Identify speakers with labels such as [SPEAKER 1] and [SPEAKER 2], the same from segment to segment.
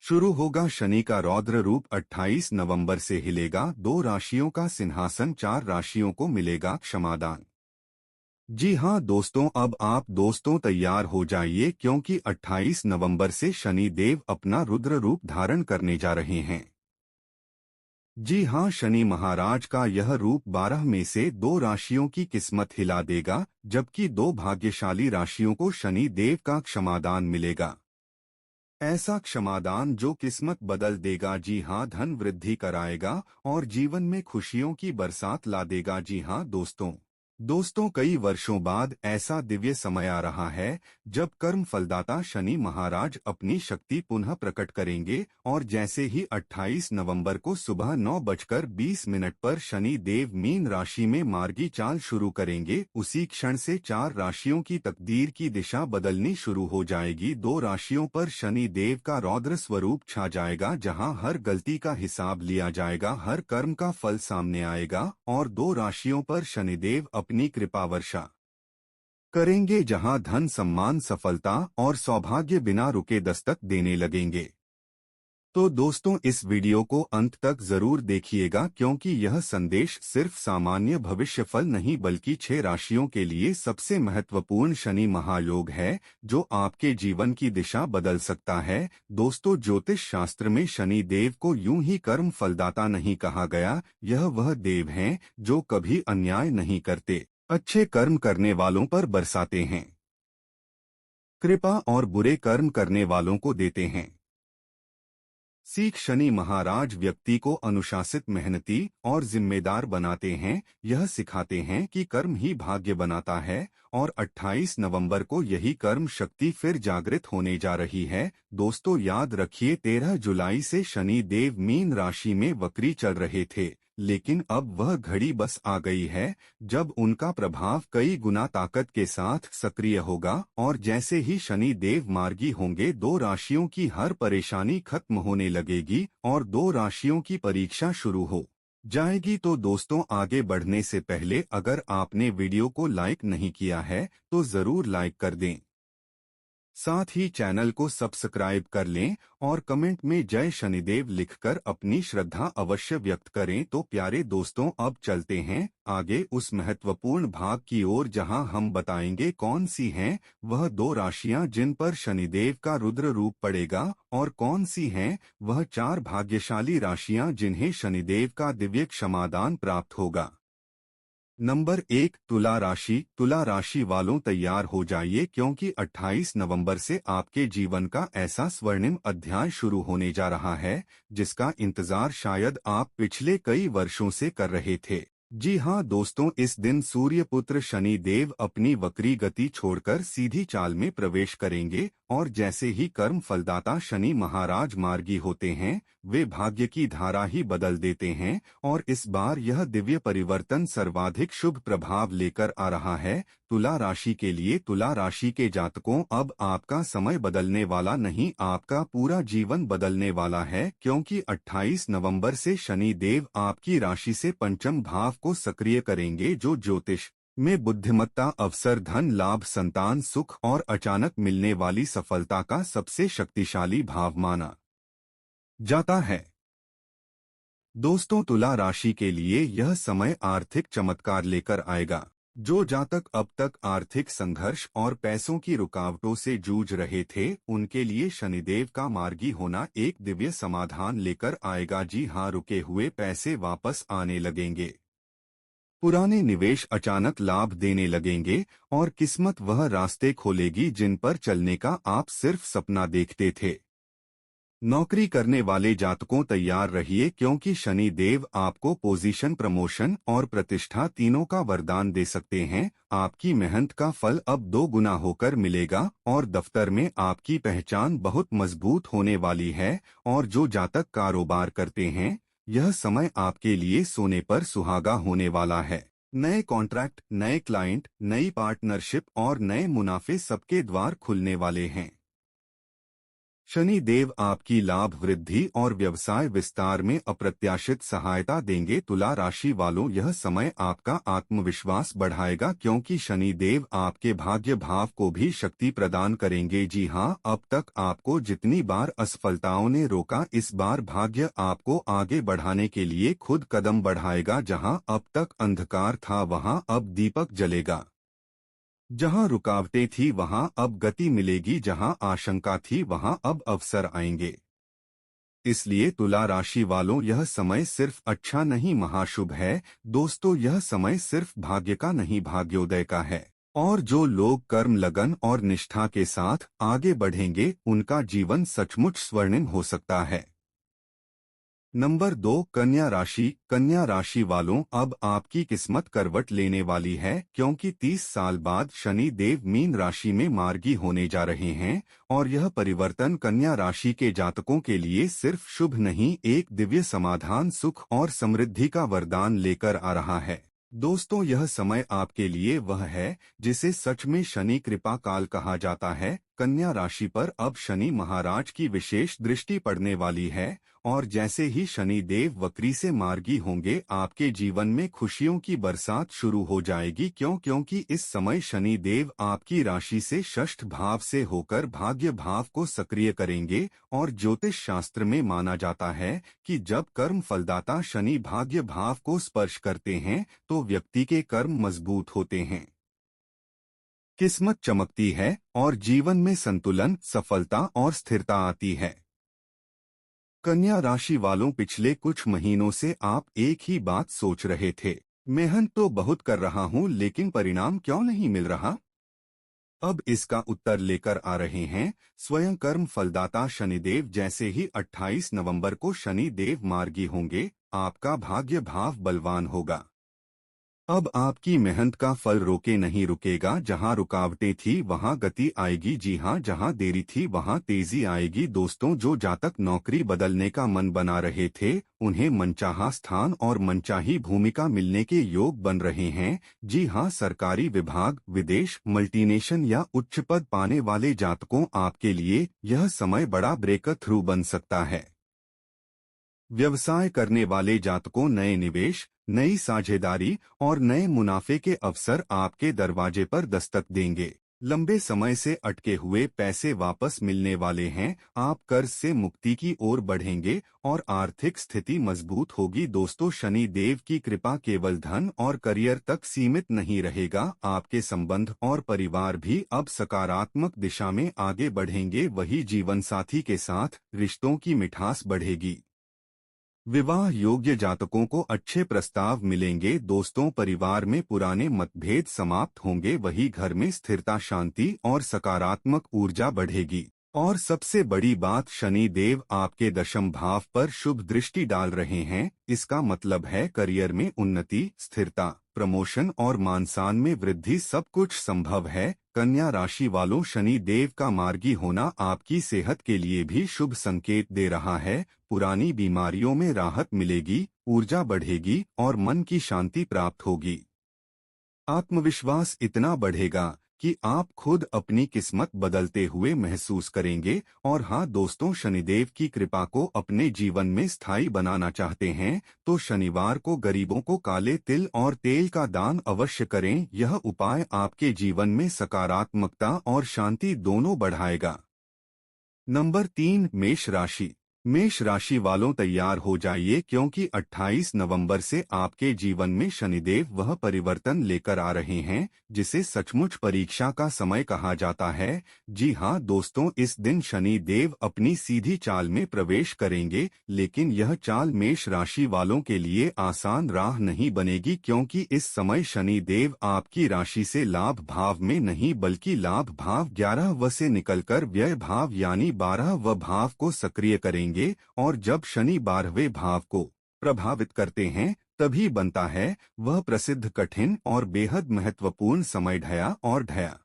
[SPEAKER 1] शुरू होगा शनि का रौद्र रूप। 28 नवंबर से हिलेगा 2 राशियों का सिंहासन, 4 राशियों को मिलेगा क्षमादान। जी हाँ दोस्तों, अब आप दोस्तों तैयार हो जाइए क्योंकि 28 नवंबर से शनि देव अपना रुद्र रूप धारण करने जा रहे हैं। जी हाँ, शनि महाराज का यह रूप 12 में से 2 राशियों की किस्मत हिला देगा, जबकि 2 भाग्यशाली राशियों को शनि देव का क्षमादान मिलेगा। ऐसा क्षमादान जो किस्मत बदल देगा। जी हाँ, धन वृद्धि कराएगा और जीवन में खुशियों की बरसात ला देगा। जी हाँ दोस्तों कई वर्षों बाद ऐसा दिव्य समय आ रहा है जब कर्म फलदाता शनि महाराज अपनी शक्ति पुनः प्रकट करेंगे। और जैसे ही 28 नवंबर को सुबह 9:20 पर शनि देव मीन राशि में मार्गी चाल शुरू करेंगे, उसी क्षण से 4 राशियों की तकदीर की दिशा बदलनी शुरू हो जाएगी। 2 राशियों पर शनि देव का रौद्र स्वरूप छा जाएगा, जहां हर गलती का हिसाब लिया जाएगा, हर कर्म का फल सामने आएगा और 2 राशियों पर शनिदेव अपनी कृपा वर्षा करेंगे, जहां धन, सम्मान, सफलता और सौभाग्य बिना रुके दस्तक देने लगेंगे। तो दोस्तों इस वीडियो को अंत तक जरूर देखिएगा क्योंकि यह संदेश सिर्फ सामान्य भविष्यफल नहीं बल्कि 6 राशियों के लिए सबसे महत्वपूर्ण शनि महायोग है जो आपके जीवन की दिशा बदल सकता है। दोस्तों ज्योतिष शास्त्र में शनि देव को यूं ही कर्म फलदाता नहीं कहा गया, यह वह देव हैं जो कभी अन्याय नहीं करते, अच्छे कर्म करने वालों पर बरसाते हैं कृपा और बुरे कर्म करने वालों को देते हैं सीख। शनि महाराज व्यक्ति को अनुशासित, मेहनती और जिम्मेदार बनाते हैं। यह सिखाते हैं कि कर्म ही भाग्य बनाता है और 28 नवंबर को यही कर्म शक्ति फिर जागृत होने जा रही है। दोस्तों याद रखिए 13 जुलाई से शनि देव मीन राशि में वक्री चल रहे थे, लेकिन अब वह घड़ी बस आ गई है जब उनका प्रभाव कई गुना ताकत के साथ सक्रिय होगा। और जैसे ही शनि देव मार्गी होंगे 2 राशियों की हर परेशानी खत्म होने लगेगी और 2 राशियों की परीक्षा शुरू हो जाएगी। तो दोस्तों आगे बढ़ने से पहले अगर आपने वीडियो को लाइक नहीं किया है तो जरूर लाइक कर दें, साथ ही चैनल को सब्सक्राइब कर लें और कमेंट में जय शनिदेव लिखकर अपनी श्रद्धा अवश्य व्यक्त करें। तो प्यारे दोस्तों अब चलते हैं आगे उस महत्वपूर्ण भाग की ओर जहां हम बताएंगे कौन सी हैं वह 2 राशियां जिन पर शनिदेव का रुद्र रूप पड़ेगा और कौन सी हैं वह 4 भाग्यशाली राशियां जिन्हें शनिदेव का दिव्य क्षमादान प्राप्त होगा। नंबर 1, तुला राशि। तुला राशि वालों तैयार हो जाइए क्योंकि 28 नवंबर से आपके जीवन का ऐसा स्वर्णिम अध्याय शुरू होने जा रहा है जिसका इंतजार शायद आप पिछले कई वर्षों से कर रहे थे। जी हाँ दोस्तों, इस दिन सूर्यपुत्र शनि देव अपनी वक्री गति छोड़कर सीधी चाल में प्रवेश करेंगे और जैसे ही कर्म फलदाता शनि महाराज मार्गी होते हैं वे भाग्य की धारा ही बदल देते हैं। और इस बार यह दिव्य परिवर्तन सर्वाधिक शुभ प्रभाव लेकर आ रहा है तुला राशि के लिए। तुला राशि के जातकों, अब आपका समय बदलने वाला नहीं, आपका पूरा जीवन बदलने वाला है क्योंकि 28 नवंबर से शनि देव आपकी राशि से पंचम भाव को सक्रिय करेंगे जो ज्योतिष में बुद्धिमत्ता, अवसर, धन लाभ, संतान सुख और अचानक मिलने वाली सफलता का सबसे शक्तिशाली भाव माना जाता है। दोस्तों तुला राशि के लिए यह समय आर्थिक चमत्कार लेकर आएगा। जो जातक अब तक आर्थिक संघर्ष और पैसों की रुकावटों से जूझ रहे थे उनके लिए शनिदेव का मार्गी होना एक दिव्य समाधान लेकर आएगा। जी हाँ, रुके हुए पैसे वापस आने लगेंगे, पुराने निवेश अचानक लाभ देने लगेंगे और किस्मत वह रास्ते खोलेगी जिन पर चलने का आप सिर्फ सपना देखते थे। नौकरी करने वाले जातकों तैयार रहिए क्योंकि शनि देव आपको पोजीशन, प्रमोशन और प्रतिष्ठा तीनों का वरदान दे सकते हैं। आपकी मेहनत का फल अब 2 गुना होकर मिलेगा और दफ्तर में आपकी पहचान बहुत मजबूत होने वाली है। और जो जातक कारोबार करते हैं यह समय आपके लिए सोने पर सुहागा होने वाला है। नए कॉन्ट्रैक्ट, नए क्लाइंट, नई पार्टनरशिप और नए मुनाफे सबके द्वार खुलने वाले हैं। शनि देव आपकी लाभ वृद्धि और व्यवसाय विस्तार में अप्रत्याशित सहायता देंगे। तुला राशि वालों, यह समय आपका आत्मविश्वास बढ़ाएगा क्योंकि शनि देव आपके भाग्य भाव को भी शक्ति प्रदान करेंगे। जी हाँ, अब तक आपको जितनी बार असफलताओं ने रोका, इस बार भाग्य आपको आगे बढ़ाने के लिए खुद कदम बढ़ाएगा। जहाँ अब तक अंधकार था वहाँ अब दीपक जलेगा। जहां रुकावटें थी वहां अब गति मिलेगी। जहां आशंका थी वहां अब अवसर आएंगे। इसलिए तुला राशि वालों, यह समय सिर्फ अच्छा नहीं महाशुभ है। दोस्तों, यह समय सिर्फ भाग्य का नहीं, भाग्योदय का है। और जो लोग कर्म, लगन और निष्ठा के साथ आगे बढ़ेंगे उनका जीवन सचमुच स्वर्णिम हो सकता है। नंबर 2, कन्या राशि। कन्या राशि वालों, अब आपकी किस्मत करवट लेने वाली है क्योंकि 30 साल बाद शनि देव मीन राशि में मार्गी होने जा रहे हैं। और यह परिवर्तन कन्या राशि के जातकों के लिए सिर्फ शुभ नहीं, एक दिव्य समाधान, सुख और समृद्धि का वरदान लेकर आ रहा है। दोस्तों, यह समय आपके लिए वह है जिसे सच में शनि कृपा काल कहा जाता है। कन्या राशि पर अब शनि महाराज की विशेष दृष्टि पड़ने वाली है और जैसे ही शनि देव वक्री से मार्गी होंगे आपके जीवन में खुशियों की बरसात शुरू हो जाएगी। क्योंकि इस समय शनि देव आपकी राशि से षष्ठ भाव से होकर भाग्य भाव को सक्रिय करेंगे। और ज्योतिष शास्त्र में माना जाता है कि जब कर्म फलदाता शनि भाग्य भाव को स्पर्श करते हैं तो व्यक्ति के कर्म मजबूत होते हैं, किस्मत चमकती है और जीवन में संतुलन, सफलता और स्थिरता आती है। कन्या राशि वालों, पिछले कुछ महीनों से आप एक ही बात सोच रहे थे, मेहनत तो बहुत कर रहा हूं लेकिन परिणाम क्यों नहीं मिल रहा। अब इसका उत्तर लेकर आ रहे हैं स्वयं कर्म फलदाता शनिदेव। जैसे ही 28 नवंबर को शनि देव मार्गी होंगे आपका भाग्य भाव बलवान होगा। अब आपकी मेहनत का फल रोके नहीं रुकेगा। जहां रुकावटें थी वहां गति आएगी। जी हां, जहां देरी थी वहां तेजी आएगी। दोस्तों, जो जातक नौकरी बदलने का मन बना रहे थे उन्हें मनचाहा स्थान और मनचाही भूमिका मिलने के योग बन रहे हैं। जी हां, सरकारी विभाग, विदेश, मल्टीनेशनल या उच्च पद पाने वाले जातकों, आपके लिए यह समय बड़ा ब्रेक थ्रू बन सकता है। व्यवसाय करने वाले जातकों, नए निवेश, नई साझेदारी और नए मुनाफे के अवसर आपके दरवाजे पर दस्तक देंगे। लंबे समय से अटके हुए पैसे वापस मिलने वाले हैं। आप कर्ज से मुक्ति की ओर बढ़ेंगे और आर्थिक स्थिति मजबूत होगी। दोस्तों, शनि देव की कृपा केवल धन और करियर तक सीमित नहीं रहेगा, आपके संबंध और परिवार भी अब सकारात्मक दिशा में आगे बढ़ेंगे। वही जीवन साथी के साथ रिश्तों की मिठास बढ़ेगी। विवाह योग्य जातकों को अच्छे प्रस्ताव मिलेंगे। दोस्तों, परिवार में पुराने मतभेद समाप्त होंगे। वही घर में स्थिरता, शांति और सकारात्मक ऊर्जा बढ़ेगी। और सबसे बड़ी बात, शनि देव आपके दशम भाव पर शुभ दृष्टि डाल रहे हैं। इसका मतलब है करियर में उन्नति, स्थिरता, प्रमोशन और मान-सम्मान में वृद्धि, सब कुछ संभव है। कन्या राशि वालों, शनि देव का मार्गी होना आपकी सेहत के लिए भी शुभ संकेत दे रहा है। पुरानी बीमारियों में राहत मिलेगी, ऊर्जा बढ़ेगी और मन की शांति प्राप्त होगी। आत्मविश्वास इतना बढ़ेगा कि आप खुद अपनी किस्मत बदलते हुए महसूस करेंगे। और हाँ दोस्तों, शनिदेव की कृपा को अपने जीवन में स्थायी बनाना चाहते हैं तो शनिवार को गरीबों को काले तिल और तेल का दान अवश्य करें। यह उपाय आपके जीवन में सकारात्मकता और शांति दोनों बढ़ाएगा। नंबर 3, मेष राशि। मेष राशि वालों, तैयार हो जाइए क्योंकि 28 नवंबर से आपके जीवन में शनिदेव वह परिवर्तन लेकर आ रहे हैं जिसे सचमुच परीक्षा का समय कहा जाता है। जी हां दोस्तों, इस दिन शनि देव अपनी सीधी चाल में प्रवेश करेंगे, लेकिन यह चाल मेष राशि वालों के लिए आसान राह नहीं बनेगी क्योंकि इस समय शनि देव आपकी राशि से लाभ भाव में नहीं बल्कि लाभ भाव 11 से निकलकर व्यय भाव यानी 12 भाव को सक्रिय करेंगे। और जब शनि 12वें भाव को प्रभावित करते हैं तभी बनता है वह प्रसिद्ध कठिन और बेहद महत्वपूर्ण समय ढया और ढया।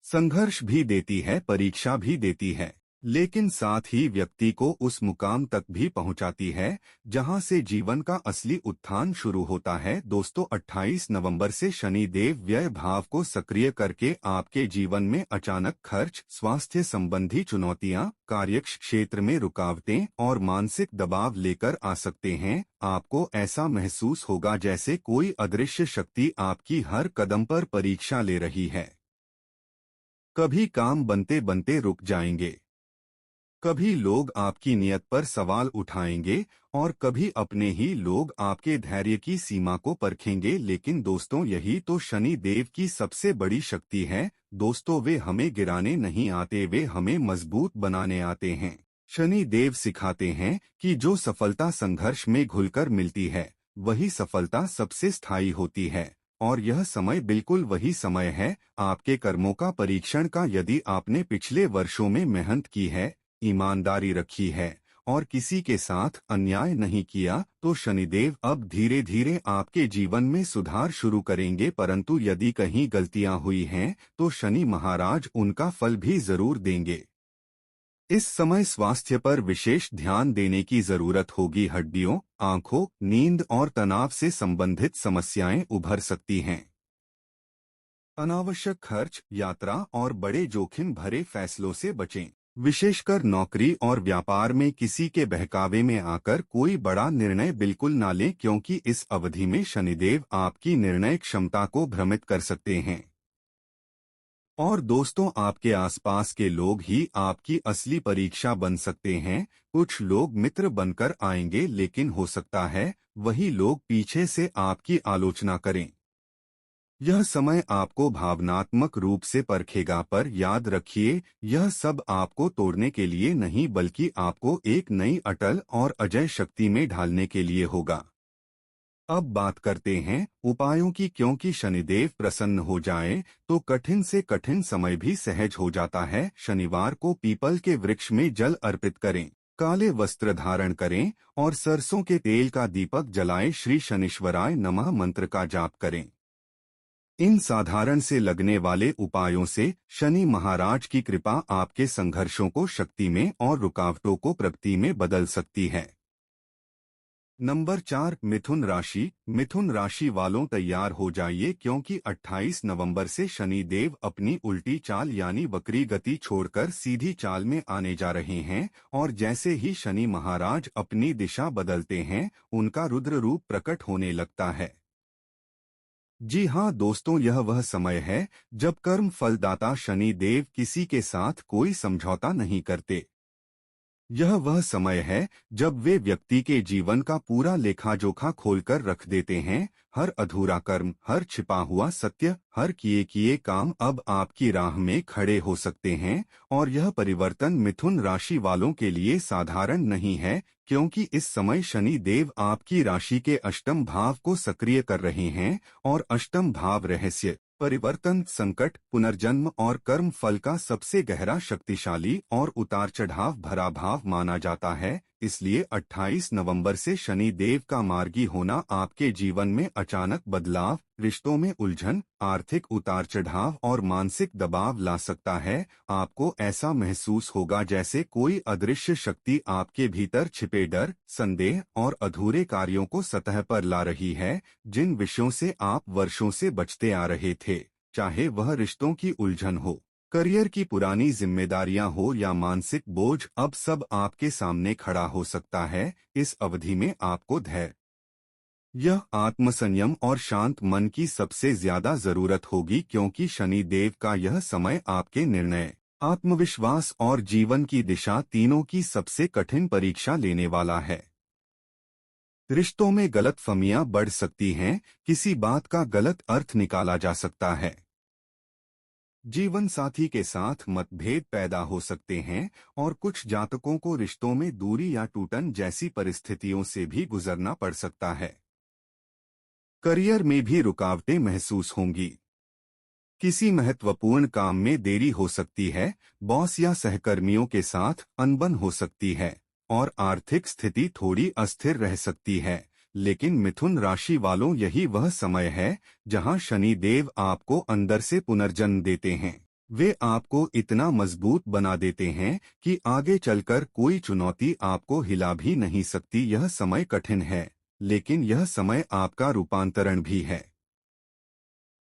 [SPEAKER 1] संघर्ष भी देती है, परीक्षा भी देती है, लेकिन साथ ही व्यक्ति को उस मुकाम तक भी पहुंचाती है जहां से जीवन का असली उत्थान शुरू होता है। दोस्तों, 28 नवंबर से शनि देव व्यय भाव को सक्रिय करके आपके जीवन में अचानक खर्च, स्वास्थ्य संबंधी चुनौतियां, कार्यक्षेत्र में रुकावटें और मानसिक दबाव लेकर आ सकते हैं। आपको ऐसा महसूस होगा जैसे कोई अदृश्य शक्ति आपकी हर कदम पर परीक्षा ले रही है। कभी काम बनते बनते रुक जाएंगे, कभी लोग आपकी नियत पर सवाल उठाएंगे और कभी अपने ही लोग आपके धैर्य की सीमा को परखेंगे। लेकिन दोस्तों, यही तो शनि देव की सबसे बड़ी शक्ति है। दोस्तों, वे हमें गिराने नहीं आते, वे हमें मजबूत बनाने आते हैं। शनि देव सिखाते हैं कि जो सफलता संघर्ष में घुलकर मिलती है वही सफलता सबसे स्थायी होती है। और यह समय बिल्कुल वही समय है आपके कर्मों का परीक्षण का। यदि आपने पिछले वर्षों में मेहनत की है, ईमानदारी रखी है और किसी के साथ अन्याय नहीं किया, तो शनिदेव अब धीरे धीरे आपके जीवन में सुधार शुरू करेंगे। परंतु यदि कहीं गलतियां हुई हैं तो शनि महाराज उनका फल भी जरूर देंगे। इस समय स्वास्थ्य पर विशेष ध्यान देने की जरूरत होगी। हड्डियों, आंखों, नींद और तनाव से संबंधित समस्याएं उभर सकती हैं। अनावश्यक खर्च, यात्रा और बड़े जोखिम भरे फैसलों से बचें। विशेषकर नौकरी और व्यापार में किसी के बहकावे में आकर कोई बड़ा निर्णय बिल्कुल ना लें, क्योंकि इस अवधि में शनिदेव आपकी निर्णय क्षमता को भ्रमित कर सकते हैं। और दोस्तों, आपके आसपास के लोग ही आपकी असली परीक्षा बन सकते हैं। कुछ लोग मित्र बनकर आएंगे, लेकिन हो सकता है वही लोग पीछे से आपकी आलोचना करें। यह समय आपको भावनात्मक रूप से परखेगा, पर याद रखिए, यह सब आपको तोड़ने के लिए नहीं बल्कि आपको एक नई अटल और अजय शक्ति में ढालने के लिए होगा। अब बात करते हैं उपायों की, क्योंकि शनिदेव प्रसन्न हो जाए तो कठिन से कठिन समय भी सहज हो जाता है। शनिवार को पीपल के वृक्ष में जल अर्पित करें, काले वस्त्र धारण करें और सरसों के तेल का दीपक जलाएं। श्री शनिश्वराय नमः मंत्र का जाप करें। इन साधारण से लगने वाले उपायों से शनि महाराज की कृपा आपके संघर्षों को शक्ति में और रुकावटों को प्रगति में बदल सकती है। नंबर 4, मिथुन राशि। मिथुन राशि वालों तैयार हो जाइए, क्योंकि 28 नवंबर से शनि देव अपनी उल्टी चाल यानी वक्री गति छोड़कर सीधी चाल में आने जा रहे हैं। और जैसे ही शनि महाराज अपनी दिशा बदलते हैं, उनका रुद्र रूप प्रकट होने लगता है। जी हाँ दोस्तों, यह वह समय है जब कर्म फलदाता शनि देव किसी के साथ कोई समझौता नहीं करते। यह वह समय है जब वे व्यक्ति के जीवन का पूरा लेखा जोखा खोलकर रख देते हैं। हर अधूरा कर्म, हर छिपा हुआ सत्य, हर किए काम अब आपकी राह में खड़े हो सकते हैं। और यह परिवर्तन मिथुन राशि वालों के लिए साधारण नहीं है, क्योंकि इस समय शनि देव आपकी राशि के अष्टम भाव को सक्रिय कर रहे हैं। और अष्टम भाव रहस्य, परिवर्तन, संकट, पुनर्जन्म और कर्म फल का सबसे गहरा, शक्तिशाली और उतार चढ़ाव भरा भाव माना जाता है। इसलिए 28 नवंबर से शनि देव का मार्गी होना आपके जीवन में अचानक बदलाव, रिश्तों में उलझन, आर्थिक उतार चढ़ाव और मानसिक दबाव ला सकता है। आपको ऐसा महसूस होगा जैसे कोई अदृश्य शक्ति आपके भीतर छिपे डर, संदेह और अधूरे कार्यों को सतह पर ला रही है, जिन विषयों से आप वर्षों से बचते आ रहे थे। चाहे वह रिश्तों की उलझन हो, करियर की पुरानी जिम्मेदारियां हो या मानसिक बोझ, अब सब आपके सामने खड़ा हो सकता है। इस अवधि में आपको धैर्य, यह आत्मसंयम और शांत मन की सबसे ज्यादा जरूरत होगी, क्योंकि शनि देव का यह समय आपके निर्णय, आत्मविश्वास और जीवन की दिशा तीनों की सबसे कठिन परीक्षा लेने वाला है। रिश्तों में गलतफहमियां बढ़ सकती हैं, किसी बात का गलत अर्थ निकाला जा सकता है। जीवन साथी के साथ मतभेद पैदा हो सकते हैं और कुछ जातकों को रिश्तों में दूरी या टूटन जैसी परिस्थितियों से भी गुजरना पड़ सकता है। करियर में भी रुकावटें महसूस होंगी। किसी महत्वपूर्ण काम में देरी हो सकती है, बॉस या सहकर्मियों के साथ अनबन हो सकती है और आर्थिक स्थिति थोड़ी अस्थिर रह सकती है। लेकिन मिथुन राशि वालों, यही वह समय है जहां शनि देव आपको अंदर से पुनर्जन्म देते हैं। वे आपको इतना मजबूत बना देते हैं कि आगे चलकर कोई चुनौती आपको हिला भी नहीं सकती। यह समय कठिन है, लेकिन यह समय आपका रूपांतरण भी है।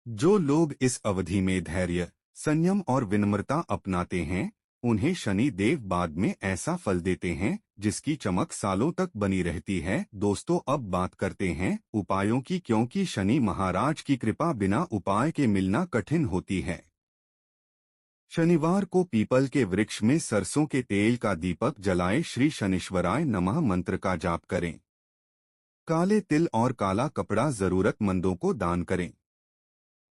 [SPEAKER 1] जो लोग इस अवधि में धैर्य, संयम और विनम्रता अपनाते हैं, उन्हें शनि देव बाद में ऐसा फल देते हैं जिसकी चमक सालों तक बनी रहती है। दोस्तों, अब बात करते हैं उपायों की, क्योंकि शनि महाराज की कृपा बिना उपाय के मिलना कठिन होती है। शनिवार को पीपल के वृक्ष में सरसों के तेल का दीपक जलाएं। श्री शनिश्वराय नमः मंत्र का जाप करें। काले तिल और काला कपड़ा जरूरतमंदों को दान करें।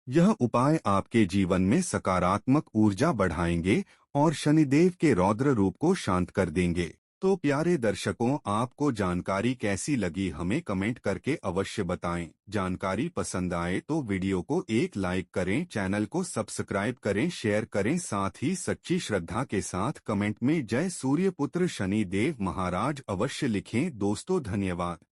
[SPEAKER 1] यह उपाय आपके जीवन में सकारात्मक ऊर्जा बढ़ाएंगे और शनिदेव के रौद्र रूप को शांत कर देंगे। तो प्यारे दर्शकों, आपको जानकारी कैसी लगी हमें कमेंट करके अवश्य बताएं। जानकारी पसंद आए तो वीडियो को एक लाइक करें, चैनल को सब्सक्राइब करें, शेयर करें, साथ ही सच्ची श्रद्धा के साथ कमेंट में जय सूर्यपुत्र शनि देव महाराज अवश्य लिखें। दोस्तों, धन्यवाद।